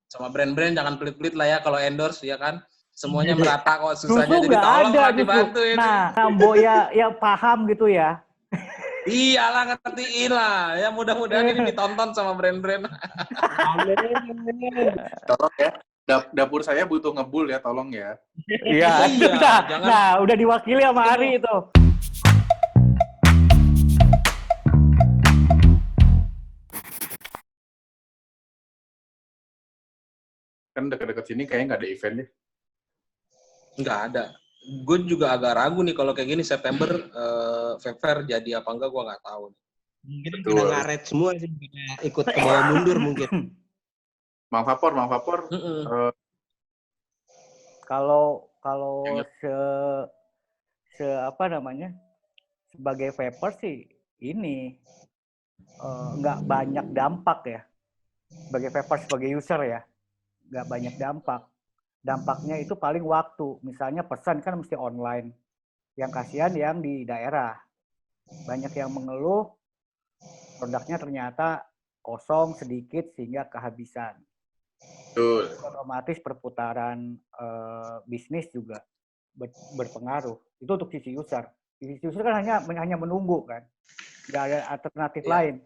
sama brand-brand jangan pelit-pelit lah ya kalau endorse ya kan. Semuanya merata kok, susahnya Justru jadi nggak tolong ada lah justru. dibantuin. Nah, Mbok ya paham gitu ya. Iyalah ngertiin lah. Ya mudah-mudahan ini ditonton sama brand-brand. Amin. Tolong ya. Dapur saya butuh ngebul ya, tolong ya. Iya. Jangan. Nah, udah diwakili sama Ari itu. Kan dekat-dekat sini kayaknya nggak ada event deh. Nggak ada. Gue juga agak ragu nih kalau kayak gini September Fair jadi apa enggak gue nggak tahu. Mungkin udah ngaret semua sih, ikut ke bawah mundur mungkin. Mang Vapor. Kalau apa namanya, sebagai vapor sih ini nggak banyak dampak ya. Sebagai vapor, sebagai user ya, nggak banyak dampak. Dampaknya itu paling waktu. Misalnya pesan kan mesti online. Yang kasihan yang di daerah. Banyak yang mengeluh produknya ternyata kosong sedikit sehingga kehabisan. Betul. Otomatis perputaran bisnis juga berpengaruh. Itu untuk sisi user. Sisi user kan hanya menunggu kan, nggak ada alternatif lain.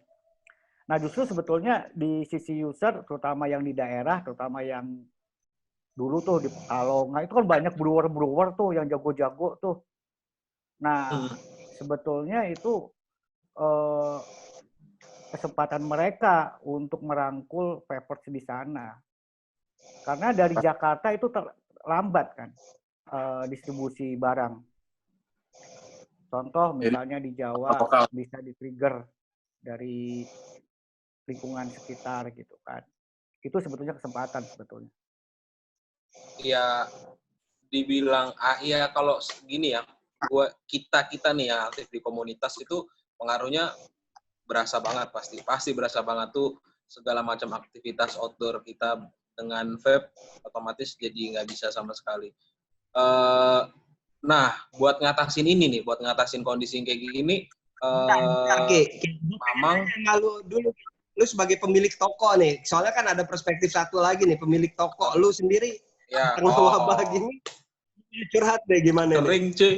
Nah justru sebetulnya di sisi user, terutama yang di daerah, terutama yang dulu tuh di Pekalongan itu kan banyak brewer tuh yang jago-jago tuh. Nah sebetulnya itu kesempatan mereka untuk merangkul vapers di sana. Karena dari Jakarta itu terlambat kan distribusi barang. Contoh misalnya di Jawa bisa di-trigger dari lingkungan sekitar gitu kan. Itu sebetulnya kesempatan sebetulnya. Ya dibilang ya kalau gini ya, kita nih yang aktif di komunitas itu pengaruhnya berasa banget pasti berasa banget tuh segala macam aktivitas outdoor kita dengan vape otomatis jadi nggak bisa sama sekali. Nah, buat ngatasin ini nih, buat ngatasin kondisi yang kayak gini, Mamang, lu dulu, lu sebagai pemilik toko nih, soalnya kan ada perspektif satu lagi nih, pemilik toko, lu sendiri ya, tengah wabah gini, curhat deh gimana kering, nih? Cuy.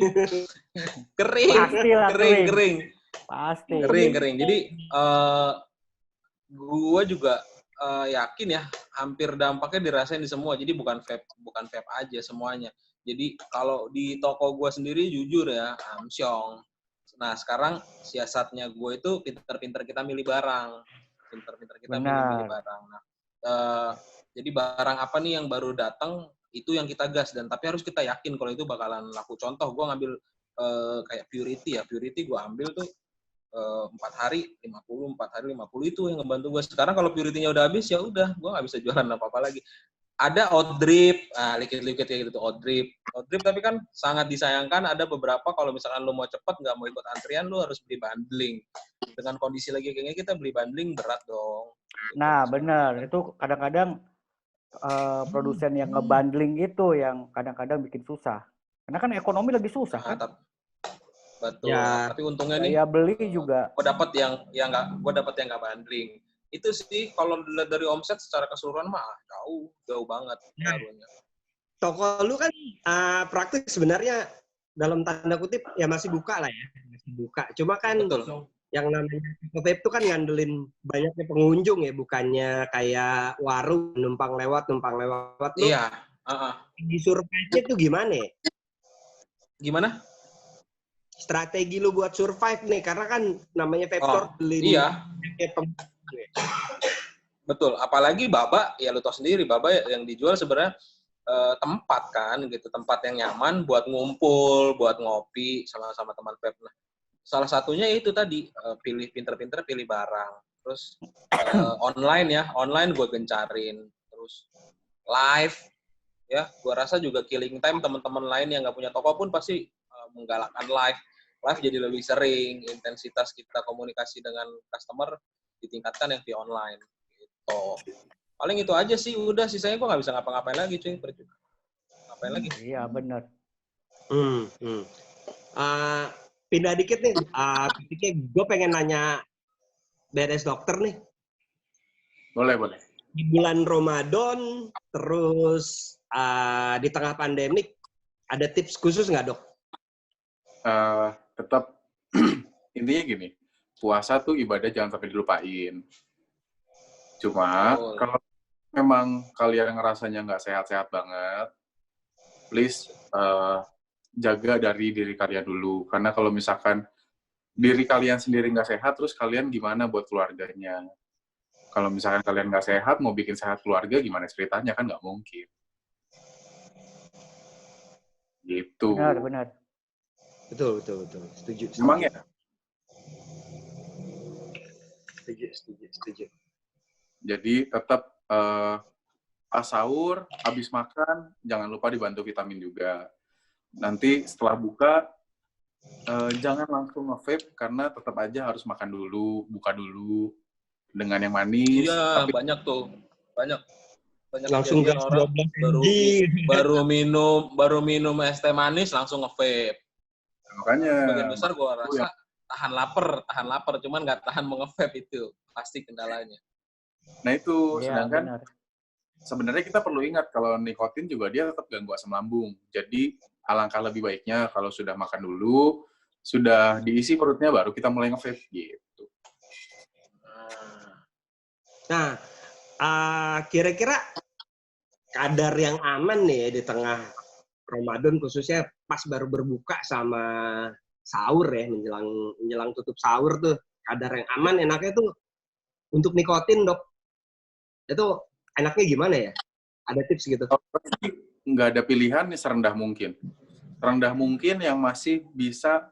Kering. Pasti. Kering. Jadi, gue juga yakin ya, hampir dampaknya dirasain di semua. Jadi bukan vape aja semuanya. Jadi kalau di toko gue sendiri jujur ya, amsyong. Nah sekarang siasatnya gue itu pinter-pinter kita milih barang. Milih barang. Nah, jadi barang apa nih yang baru datang itu yang kita gas dan tapi harus kita yakin kalau itu bakalan laku. Contoh gue ngambil kayak Purity gue ambil tuh 4 hari 50 itu yang ngebantu gue. Sekarang kalau Purity-nya udah habis ya udah gue nggak bisa jualan apa-apa lagi. Ada oat drip, liquid kayak gitu oat drip tapi kan sangat disayangkan ada beberapa kalau misalkan lu mau cepet nggak mau ikut antrian lu harus beli bundling. Dengan kondisi lagi kayaknya kita beli bundling berat dong. Nah benar itu kadang-kadang produsen yang ngebundling itu yang kadang-kadang bikin susah. Karena kan ekonomi lagi susah kan. Betul. Ya, tapi untungnya nih. Ya beli juga. Gue dapet yang nggak bundling. Itu sih kalau dari omset secara keseluruhan mah jauh banget pengaruhnya. Toko lu kan praktis sebenarnya dalam tanda kutip ya masih buka lah ya, masih buka. Cuma kan betul. Yang namanya vape itu kan ngandelin banyaknya pengunjung ya, bukannya kayak warung numpang lewat. Lu, iya. Di survive-nya itu gimana? Gimana? Strategi lu buat survive nih, karena kan namanya vape store iya. Betul, apalagi baba, ya lu tau sendiri, baba yang dijual sebenarnya tempat kan, gitu, tempat yang nyaman buat ngumpul, buat ngopi sama teman vape. Nah, salah satunya itu tadi, pinter-pinter pilih barang. Terus online gue gencarin. Terus live, ya, gue rasa juga killing time teman-teman lain yang nggak punya toko pun pasti menggalakkan live jadi lebih sering, intensitas kita komunikasi dengan customer ditingkatkan yang di online gitu. Paling itu aja sih, udah sisanya gue nggak bisa ngapa-ngapain lagi cuy, ngapain lagi? Iya benar. Pindah dikit nih, gue pengen nanya beres dokter nih. Boleh. di bulan Ramadan, terus di tengah pandemik, ada tips khusus nggak, Dok? Tetap intinya gini, puasa tuh ibadah jangan sampai dilupain. Cuma kalau memang kalian ngerasanya nggak sehat-sehat banget, please jaga dari diri kalian dulu. Karena kalau misalkan diri kalian sendiri nggak sehat, terus kalian gimana buat keluarganya? Kalau misalkan kalian nggak sehat, mau bikin sehat keluarga, gimana ceritanya? Kan nggak mungkin. Gitu. Benar. Betul. Setuju. Memang ya? Setuju. Jadi tetap pas sahur, habis makan, jangan lupa dibantu vitamin juga. Nanti setelah buka, jangan langsung nge-vape, karena tetap aja harus makan dulu, buka dulu, dengan yang manis. Iya, Tapi banyak tuh. Banyak Langsung gas kejadian orang 12 baru minum es teh manis langsung nge-vape. makanya, Sebagian besar gue rasa tahan lapar, cuman nggak tahan mau nge-vape itu. Pasti kendalanya. nah itu, Iya, sedangkan benar. sebenarnya kita perlu ingat kalau nikotin juga dia tetap ganggu asam lambung. Jadi alangkah lebih baiknya kalau sudah makan dulu, sudah diisi perutnya, baru kita mulai nge-vape gitu. Nah, kira-kira kadar yang aman nih ya di tengah Ramadan, khususnya pas baru berbuka sama sahur ya, menjelang tutup sahur tuh, kadar yang aman enaknya tuh untuk nikotin, Dok. Itu enaknya gimana ya? Ada tips gitu? Nggak ada pilihan, nih serendah mungkin. Serendah mungkin yang masih bisa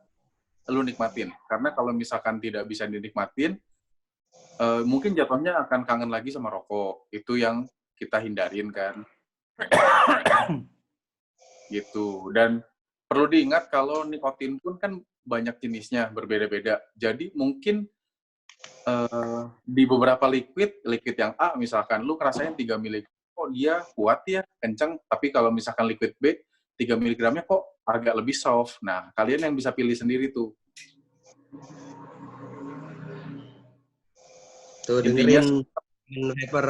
lu nikmatin. Karena kalau misalkan tidak bisa dinikmatin, mungkin jatuhnya akan kangen lagi sama rokok. Itu yang kita hindarin kan. Gitu. Dan perlu diingat kalau nikotin pun kan banyak jenisnya, berbeda-beda. Jadi mungkin di beberapa liquid yang A misalkan, lu ngerasain 3 mg, kok dia kuat ya, kenceng. Tapi kalau misalkan liquid B, 3 mg-nya kok agak lebih soft. Nah, kalian yang bisa pilih sendiri tuh. Tuh, Intinya dengerin vapor.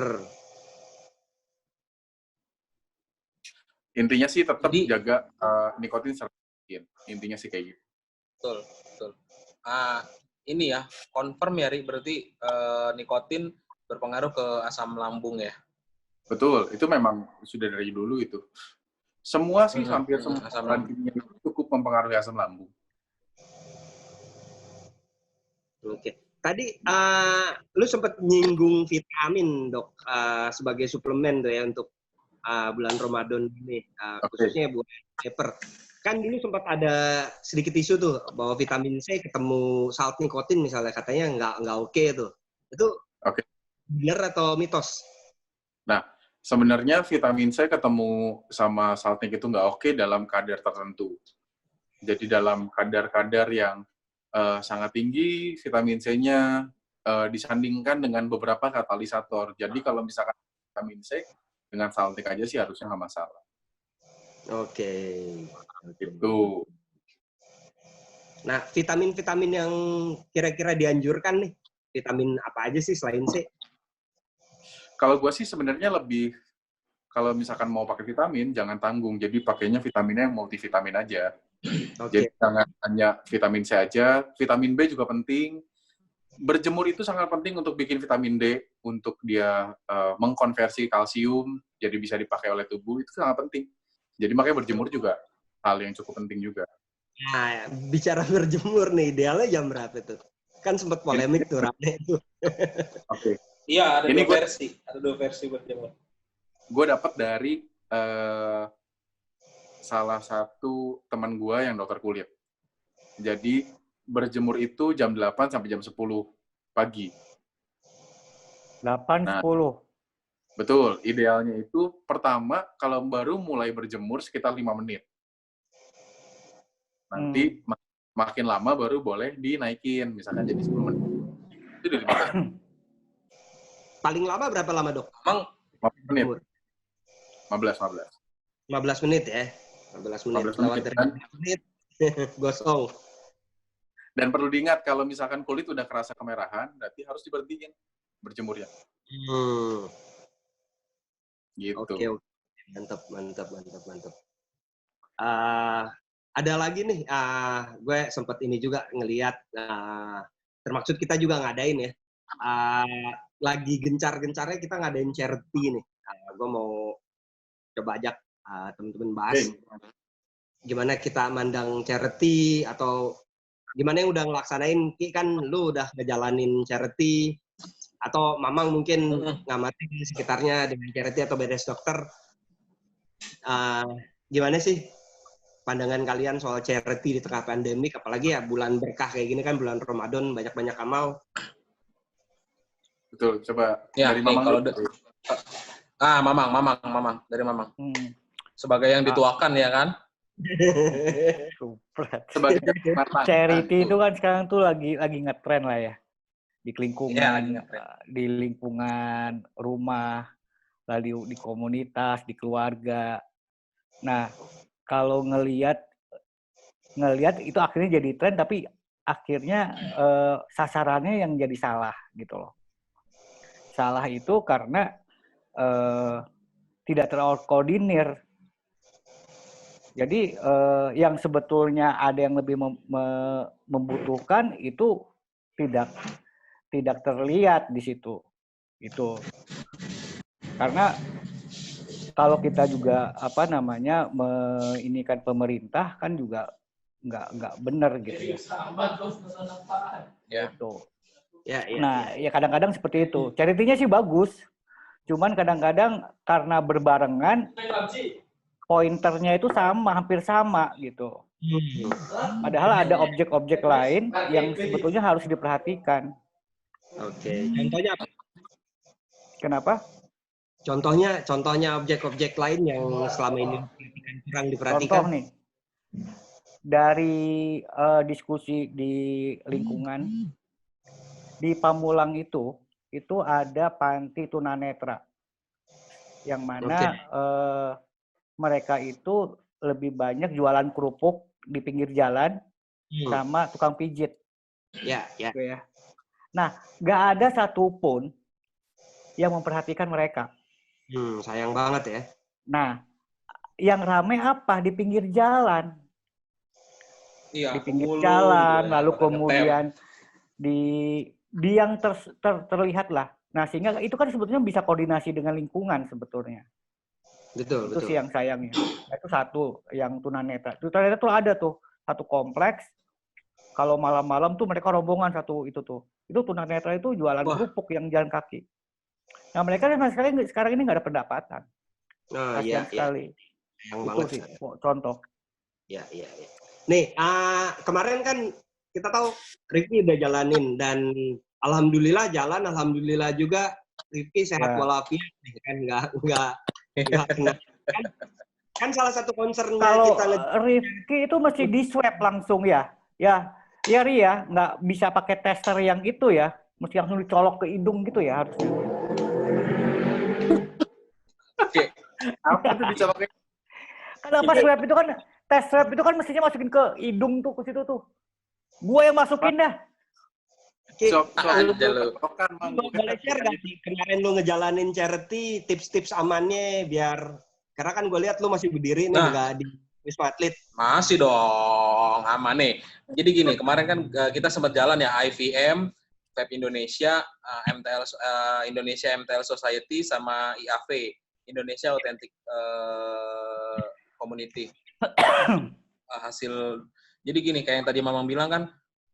Intinya sih tetap Jadi, jaga nikotin sedikit. Intinya sih kayak gitu. Betul. Ini ya, confirm ya, Ri, berarti nikotin berpengaruh ke asam lambung ya? Betul, itu memang sudah dari dulu itu. Semua sih, hampir semua asam bahan lambung. kimia itu cukup mempengaruhi asam lambung. Oke. Tadi lu sempat nyinggung vitamin, Dok, sebagai suplemen tuh ya untuk bulan Ramadan ini, khususnya buat vapor. Kan dulu sempat ada sedikit isu tuh bahwa vitamin C ketemu salt nikotin misalnya, katanya nggak oke tuh. Itu benar atau mitos? Nah, sebenarnya vitamin C ketemu sama salt nik itu nggak oke dalam kadar tertentu. Jadi dalam kadar-kadar yang sangat tinggi, vitamin C-nya disandingkan dengan beberapa katalisator. Jadi kalau misalkan vitamin C dengan salt nik aja sih harusnya nggak masalah. Oke. Itu. Nah, vitamin-vitamin yang kira-kira dianjurkan nih, vitamin apa aja sih selain C? Kalau gue sih sebenarnya lebih, kalau misalkan mau pakai vitamin, jangan tanggung. Jadi pakainya vitaminnya yang multivitamin aja. Jadi jangan hanya vitamin C aja, vitamin B juga penting. Berjemur itu sangat penting untuk bikin vitamin D, untuk dia mengkonversi kalsium, jadi bisa dipakai oleh tubuh, itu sangat penting. Jadi makanya berjemur juga hal yang cukup penting juga. Nah, bicara berjemur nih, idealnya jam berapa tuh? Kan sempat polemik tuh, rame tuh. Oke. Iya, ada dua versi berjemur. Gue dapat dari salah satu teman gue yang dokter kulit. Jadi berjemur itu jam 8 sampai jam 10 pagi. 8, 10. Betul, idealnya itu pertama kalau baru mulai berjemur sekitar 5 menit. Nanti makin lama baru boleh dinaikin, misalkan jadi 10 menit. Itu udah lebih. Paling lama berapa lama, Dok? Emang 15 menit. 15 menit ya. 15 menit. Lewat dari 15 menit, gosong. Dan perlu diingat kalau misalkan kulit udah kerasa kemerahan, berarti harus diberhentiin berjemurnya. Gitu. Oke. Mantap. Ada lagi nih, gue sempet ini juga ngelihat, termaksud kita juga ngadain ya, lagi gencar-gencarnya kita ngadain charity nih. Gue mau coba ajak teman-teman bahas gimana kita mandang charity, atau gimana yang udah ngelaksanain. Ki kan lu udah ngejalanin charity, atau Mamang mungkin ngamatin di sekitarnya dengan charity atau beres dokter. Gimana sih pandangan kalian soal charity di tengah pandemik, apalagi ya bulan berkah kayak gini kan, bulan Ramadan, banyak-banyak amal. Betul, coba Ya, dari nih, Mamang kalau dulu. Mamang, dari Mamang. Sebagai yang dituakan ya kan? Sebagai charity itu kan sekarang tuh lagi ngetren lah ya. Di lingkungan, di lingkungan rumah, lalu di komunitas, di keluarga. Nah, kalau ngelihat itu akhirnya jadi tren, tapi akhirnya sasarannya yang jadi salah gitu loh. Salah itu karena tidak terkoordinir. Jadi yang sebetulnya ada yang lebih membutuhkan itu tidak terlihat di situ. Itu karena kalau kita juga meinikan pemerintah kan juga nggak benar gitu ya. Gitu. Nah, ya kadang-kadang seperti itu. Charity-nya sih bagus, cuman kadang-kadang karena berbarengan pointernya itu hampir sama gitu. Padahal ada objek-objek lain yang sebetulnya harus diperhatikan. Oke. Contohnya apa? Kenapa? Contohnya objek-objek lain yang selama ini kurang diperhatikan. Contoh nih, dari diskusi di lingkungan, di Pamulang itu ada panti tunanetra, yang mana mereka itu lebih banyak jualan kerupuk di pinggir jalan sama tukang pijit. Ya. Gitu ya. Nah, nggak ada satupun yang memperhatikan mereka. Sayang banget ya. Nah, yang rame apa? Di pinggir jalan. Iya, di pinggir pemulung, jalan, gitu, lalu kemudian di yang terlihat lah. Nah, sehingga itu kan sebetulnya bisa koordinasi dengan lingkungan sebetulnya. Betul. Sih yang sayangnya. Itu satu, yang tunanetra. Tunanetra tuh ada tuh satu kompleks. Kalau malam-malam tuh mereka rombongan satu itu tuh. Itu tunanetra itu jualan kerupuk yang jalan kaki. Nah, mereka sekarang ini nggak ada pendapatan. Kasian sekali. Itu sih contoh. Ya. Nih, kemarin kan kita tahu Rifki udah jalanin, dan alhamdulillah juga Rifki sehat walafiat, kan nggak kena. Kan salah satu concernnya kalau kita Rifki itu mesti di swab langsung ya Ria, nggak bisa pakai tester yang itu ya, mesti langsung dicolok ke hidung gitu ya harusnya. Oke. Apa itu bisa pakai? Kenapa swab itu kan, tes swab itu kan mestinya masukin ke hidung tuh, ke situ tuh. Gue yang masukin dah. Boleh share gak sih kemarin lu ngejalanin charity, tips-tips amannya biar, karena kan gue lihat lu masih berdiri nih, nggak di Wisma Atlet. Masih dong, aman nih. Jadi gini, kemarin kan kita sempat jalan ya, IVM, Vape Indonesia, Indonesia MTL Society, sama IAV, Indonesia Authentic Community. Jadi gini, kayak yang tadi Mamang bilang kan,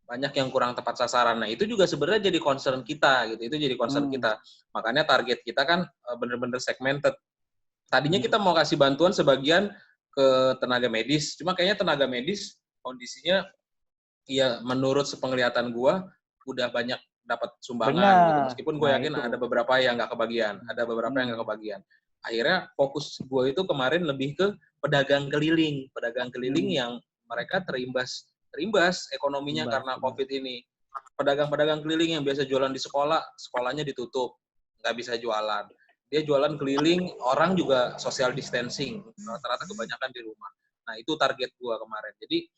banyak yang kurang tepat sasaran. Nah, itu juga sebenarnya jadi concern kita, gitu. Itu jadi concern kita. Makanya target kita kan bener-bener segmented. Tadinya kita mau kasih bantuan sebagian ke tenaga medis, cuma kayaknya tenaga medis kondisinya, ya menurut sepenglihatan gua, udah banyak dapat sumbangan. Gitu. Meskipun gue yakin ada beberapa yang nggak kebagian. Akhirnya fokus gue itu kemarin lebih ke pedagang keliling yang mereka terimbas ekonominya karena COVID ini. Pedagang-pedagang keliling yang biasa jualan di sekolah, sekolahnya ditutup, nggak bisa jualan. Dia jualan keliling, orang juga social distancing, rata-rata kebanyakan di rumah. Nah, itu target gue kemarin. Jadi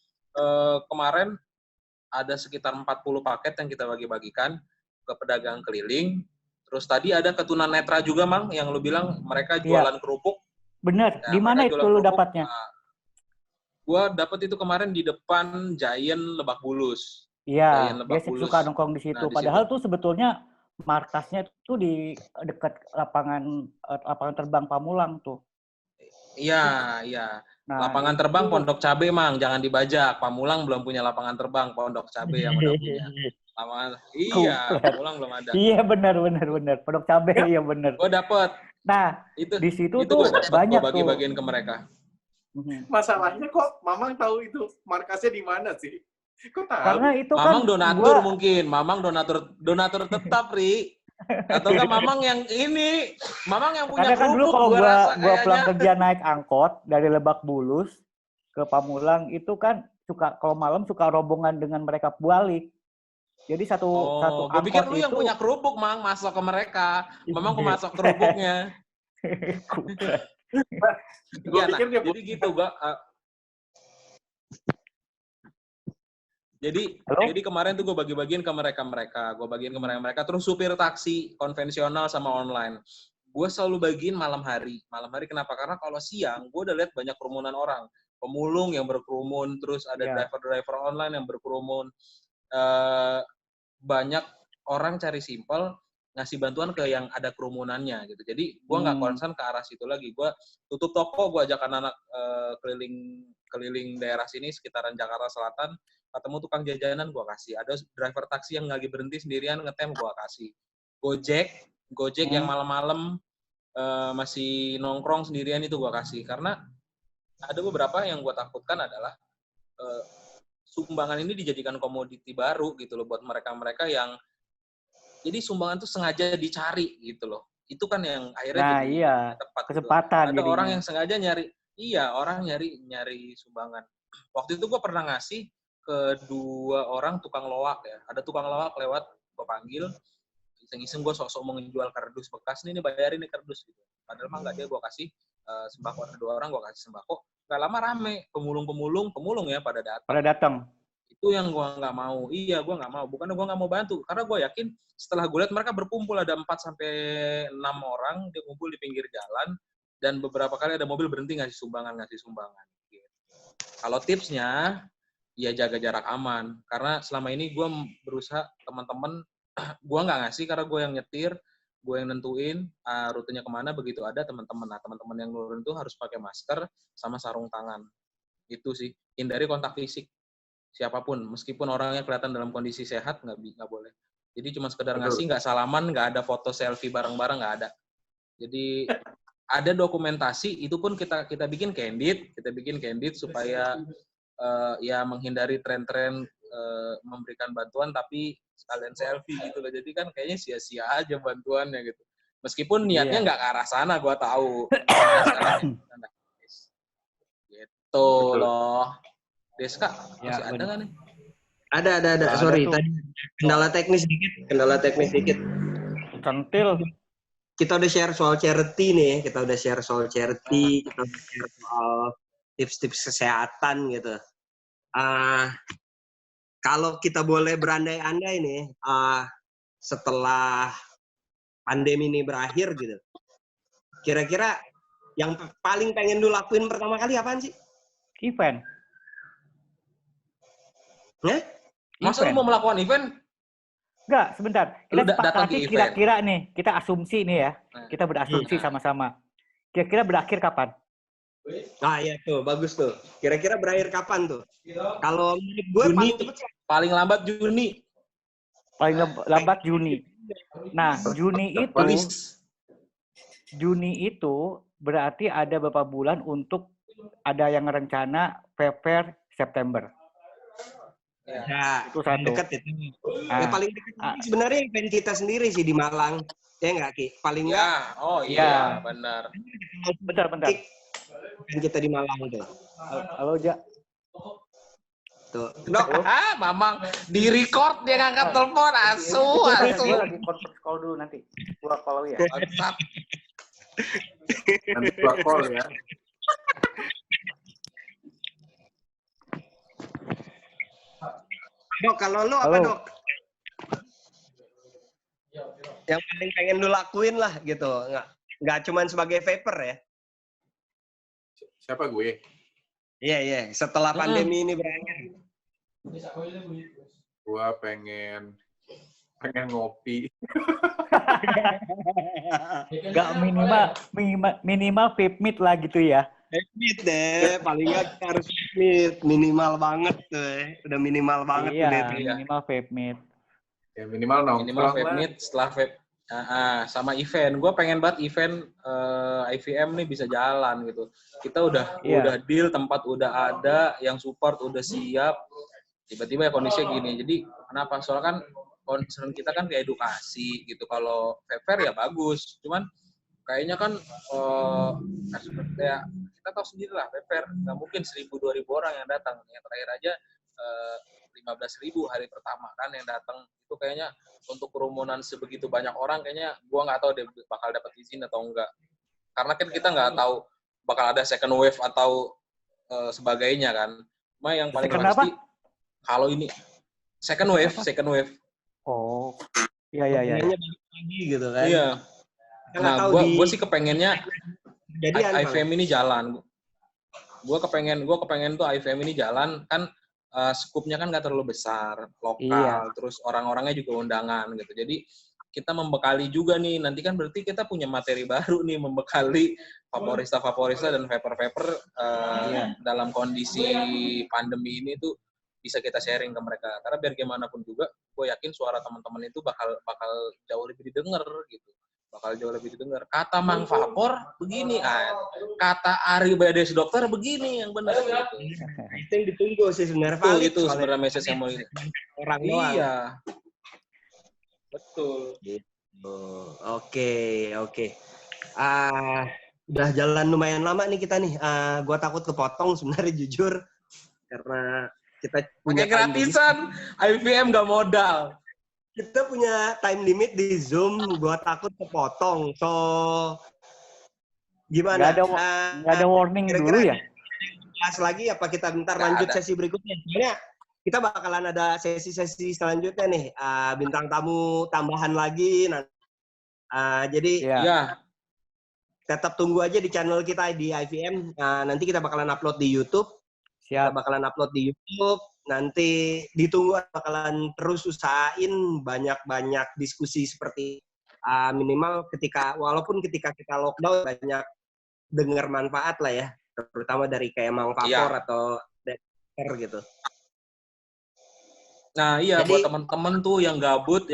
kemarin ada sekitar 40 paket yang kita bagi-bagikan ke pedagang keliling, Terus tadi ada ketunan netra juga, Mang, yang lu bilang mereka jualan kerupuk. Bener. Ya, Di mana itu lu kerupuk, dapatnya? Gua dapat itu kemarin di depan Giant Lebak Bulus. Iya, dia suka nongkrong di situ. Nah, Padahal tuh sebetulnya markasnya tuh di dekat lapangan terbang Pamulang tuh. Iya, iya. Nah, lapangan terbang Pondok Cabe, Mang, jangan dibajak. Pamulang belum punya lapangan terbang, Pondok Cabe yang udah punya. Iya, Pamulang belum ada. Iya, benar. Pondok Cabe, iya benar. Gue dapet. Nah, itu di situ tuh banyak gua bagi-bagiin ke mereka. Masalahnya kok Mamang tahu itu markasnya di mana sih? Kok tahu? Karena itu Mamang kan donatur mungkin. Mamang donatur tetap, Ri. Atau kan Mamang yang ini, Mamang yang punya karena kan dulu kalau gua pulang kerja naik angkot dari Lebak Bulus ke Pamulang itu kan kalau malam suka rombongan dengan mereka balik. Jadi satu angkot gue pikir lu yang punya kerupuk, Mang, masuk ke mereka. Mamang kok masuk kerupuknya. Iya, nah, jadi gitu gua. Jadi kemarin tuh gue bagi-bagiin ke mereka. Gue bagiin ke mereka. Terus supir taksi konvensional sama online. Gue selalu bagiin malam hari. Malam hari kenapa? Karena kalau siang, gue udah lihat banyak kerumunan orang. Pemulung yang berkerumun, terus ada driver-driver online yang berkerumun. Banyak orang cari simpel, ngasih bantuan ke yang ada kerumunannya gitu. Jadi gue nggak concern ke arah situ lagi. Gue tutup toko, gue ajak anak-anak keliling daerah sini sekitaran Jakarta Selatan. Ketemu tukang jajanan gue kasih. Ada driver taksi yang lagi berhenti sendirian ngetem gue kasih. Gojek yang malam-malam masih nongkrong sendirian itu gue kasih. Karena ada beberapa yang gue takutkan adalah sumbangan ini dijadikan komoditi baru gitu loh buat mereka-mereka yang jadi sumbangan itu sengaja dicari gitu loh. Itu kan yang akhirnya jadi tepat. Kesempatan gitu. Ada orang yang sengaja orang nyari sumbangan. Waktu itu gue pernah ngasih ke 2 orang tukang loak ya. Ada tukang loak lewat, gue panggil, iseng-iseng gue sok-sok mau ngejual kardus bekas, nih bayarin nih kardus gitu. Padahal mah nggak, dia gue kasih sembako, ada 2 orang gue kasih sembako. Gak lama rame, pemulung ya pada datang. Itu yang gue nggak mau. Iya, gue nggak mau. Bukannya gue nggak mau bantu, karena gue yakin setelah gue lihat mereka berkumpul ada 4-6 orang, dia ngumpul di pinggir jalan, dan beberapa kali ada mobil berhenti ngasih sumbangan. Gitu. Kalau tipsnya, ya jaga jarak aman. Karena selama ini gue berusaha, teman-teman, gue nggak ngasih karena gue yang nyetir, gue yang nentuin rutenya kemana, begitu ada teman-teman. Nah, teman-teman yang nurun itu harus pakai masker sama sarung tangan. Itu sih. Hindari kontak fisik. Siapapun. Meskipun orangnya kelihatan dalam kondisi sehat, nggak boleh. Jadi cuma sekedar ngasih, nggak salaman, nggak ada foto selfie bareng-bareng, nggak ada. Jadi ada dokumentasi, itu pun kita bikin candid supaya ya menghindari tren-tren memberikan bantuan tapi sekalian selfie gitu loh. Jadi kan kayaknya sia-sia aja bantuannya gitu. Meskipun niatnya nggak ke arah sana, gue tahu. Gitu loh. Deska, masih ada nggak nih? Ada. Sorry, tadi kendala teknis dikit. Centil. Kita udah share soal charity nih, kita udah share soal tips-tips kesehatan gitu. Kalau kita boleh berandai-andai nih, setelah pandemi ini berakhir gitu, kira-kira yang paling pengen lu lakuin pertama kali apaan sih? Event. Masa lu mau melakukan event? Enggak, sebentar. Kita sepakati kira-kira nih, kita asumsi nih ya. Kita berasumsi sama-sama. Kira-kira berakhir kapan? Iya tuh, bagus tuh. Kira-kira berakhir kapan tuh? Kalau menurut gue paling lambat Juni. Paling lambat Juni. Nah, Juni itu berarti ada beberapa bulan untuk ada yang rencana Fair September. Ya, itu dekat itu. Yang paling dekat sebenarnya event kita sendiri sih di Malang. Ya nggak, Ki? Paling nggak. Benar. Bentar. Event kita di Malang tuh. Halo, Ja. Tuh. Mamang di-record dia ngangkat telepon, asu. Gue lagi conference call dulu nanti. Gua call ya. Nanti gua call ya. Dok, kalau lu apa, Dok? yang paling pengen lu lakuin lah gitu. Nggak cuman sebagai vapor ya. Siapa gue? Iya. Setelah pandemi ini berakhir. Gue pengen ngopi. Nggak minimal vape meet lah gitu ya. Vape meet deh, paling nggak kita harus vape meet. Minimal banget tuh. Udah minimal banget iya, udah. minimal vape meet. Ya minimal nongkrong vape lah. meet setelah vape. Sama event. Gue pengen banget event IVM nih bisa jalan gitu. Kita udah deal, tempat udah ada, yang support udah siap. Tiba-tiba ya kondisinya gini. Jadi kenapa? Soalnya kan concern kita kan ke edukasi gitu. Kalau vape ya bagus. Cuman kayaknya kan ya kita tahu sendiri lah vape nggak mungkin 1.000-2.000 orang yang datang. Yang terakhir aja 15.000 hari pertama kan yang datang. Itu kayaknya untuk kerumunan sebegitu banyak orang kayaknya gua nggak tahu dia bakal dapat izin atau enggak. Karena kan kita nggak taau bakal ada second wave atau sebagainya kan. Cuma yang paling pasti kalau ini second wave. Oh, iya. Lagi gitu kan. Iya. Nah, gue sih kepengennya jadi IVM ini jalan. Gue kepengen tuh IVM ini jalan kan skupnya kan nggak terlalu besar, lokal, terus orang-orangnya juga undangan gitu. Jadi kita membekali juga nih, nanti kan berarti kita punya materi baru nih, membekali favorista dan vapor dalam kondisi pandemi ini tuh bisa kita sharing ke mereka. Karena biar gimana pun juga, gue yakin suara teman-teman itu bakal jauh lebih didengar gitu. Bakal jauh lebih didengar. Kata Mang Vapor begini, kata Ari Bedes Dokter begini yang benar gitu. Itu yang ditunggu sih sebenarnya. Itu sebenarnya message yang mau ini. Orang doang. Iya. Betul. Oke. Udah jalan lumayan lama nih kita nih. Gua takut kepotong sebenarnya jujur karena kita punya gratisan, IVM gak modal. Kita punya time limit di Zoom, gua takut kepotong. So gimana? Gak ada warning dulu ya? Bahas lagi apa kita bentar lanjut sesi berikutnya? Soalnya kita bakalan ada sesi-sesi selanjutnya nih, bintang tamu tambahan lagi. Jadi tetap tunggu aja di channel kita di IVM. Nanti kita bakalan upload di YouTube. Kita bakalan upload di YouTube. Nanti ditunggu, bakalan terus usahain banyak-banyak diskusi seperti minimal walaupun ketika kita lockdown banyak dengar manfaat lah ya, terutama dari kayak Mang Vapor atau Dexter gitu. Nah iya, buat teman-teman tuh yang gabut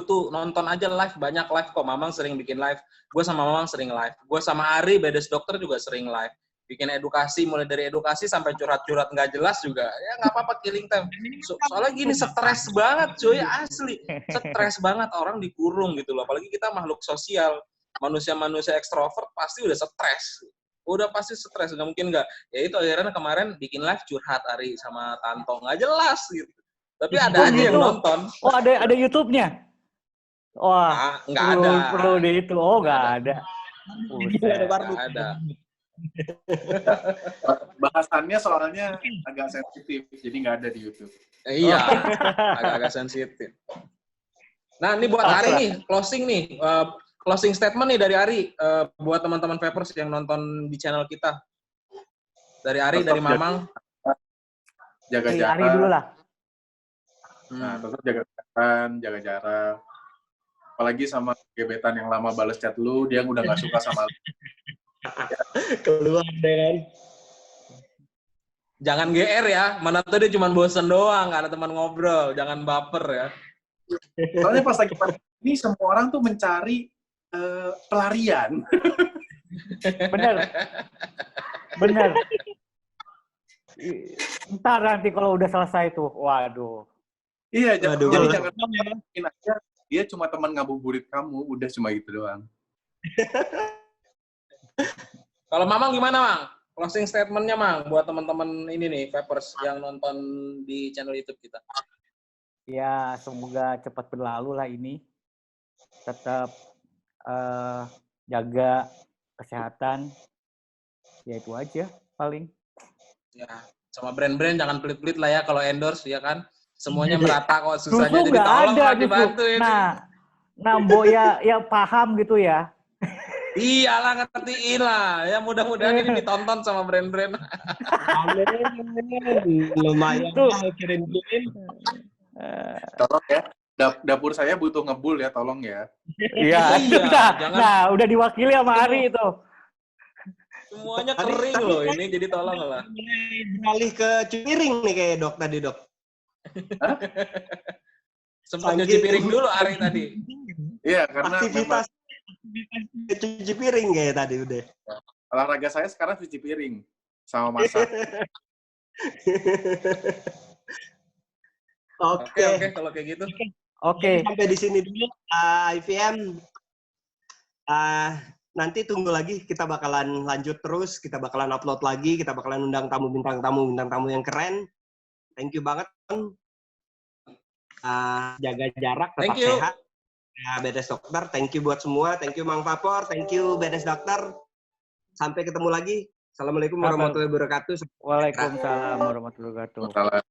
tuh nonton aja live, banyak live kok. Mamang sering bikin live, gue sama Mamang sering live, gue sama Ari Bedes Dokter juga sering live. Bikin edukasi, mulai dari edukasi sampai curhat-curhat nggak jelas juga. Ya nggak apa-apa, killing time. Soalnya gini, stres banget cuy, asli. Stres banget, orang dikurung gitu loh. Apalagi kita makhluk sosial. Manusia-manusia ekstrovert pasti udah stres. Udah pasti stres, nggak mungkin nggak. Ya itu akhirnya kemarin bikin live curhat Ari sama Tanto. Nggak jelas gitu. Tapi ada aja yang nonton. Oh, ada YouTube-nya? Wah, nggak ada. Perlu di itu. Oh, nggak ada. Nggak ada. Bahasannya soalnya agak sensitif, jadi nggak ada di YouTube. Iya, agak sensitif. Nah, ini buat Ari nih, closing statement nih dari Ari buat teman-teman vapers yang nonton di channel kita. Dari Ari, dari Mamang. Jaga jarak. Ari dulu lah. Nah, tetap jaga jarak. Apalagi sama gebetan yang lama balas chat lu, dia udah nggak suka sama lu. Keluar deh kan. Jangan GR ya, mana tuh dia cuma bosen doang, gak ada teman ngobrol, jangan baper ya. Soalnya pas lagi ini semua orang tuh mencari pelarian. Bener. Ntar nanti kalau udah selesai tuh, waduh. Iya, jadi jangan mungkin aja dia cuma teman ngabuburit kamu, udah cuma gitu doang. Kalau Mamang gimana, Mang? Closing statement-nya, Mang, buat teman-teman ini nih, vapers yang nonton di channel YouTube kita. Ya, semoga cepat berlalu lah ini. Tetap jaga kesehatan. Ya itu aja, paling. Ya, sama brand-brand jangan pelit-pelit lah ya kalau endorse, ya kan? Semuanya merata kok, susahnya Justru jadi tolong lah ada, dibantuin. Nah, Nambo ya paham gitu ya. Iyalah, ngertiin lah. Ya mudah-mudahan ini ditonton sama brand-brand. Lumayan Tuh. kirim-kirim. Tolong ya. Dapur saya butuh ngebul ya, tolong ya. Iya, Iya, jangan- nah, udah diwakili sama Ari itu. Semuanya kering loh ini, jadi tolong lah. Beralih ke cuci piring nih kayak Dok tadi, Dok. Sempat cuci piring dulu Ari tadi. Iya, karena Aktivitas cuci piring kayak tadi udah. olahraga saya sekarang cuci piring sama masak. Oke, Oke. kalau kayak gitu. Oke. Sampai di sini dulu IVM. Nanti tunggu lagi, kita bakalan lanjut terus, kita bakalan upload lagi, kita bakalan undang bintang tamu yang keren. Thank you banget. Jaga jarak, tetap Thank you. sehat. Bedes Dokter, thank you buat semua. Thank you Mang Papor, thank you Bedes Dokter. Sampai ketemu lagi. Assalamualaikum warahmatullahi wabarakatuh. Waalaikumsalam warahmatullahi wabarakatuh. Salah.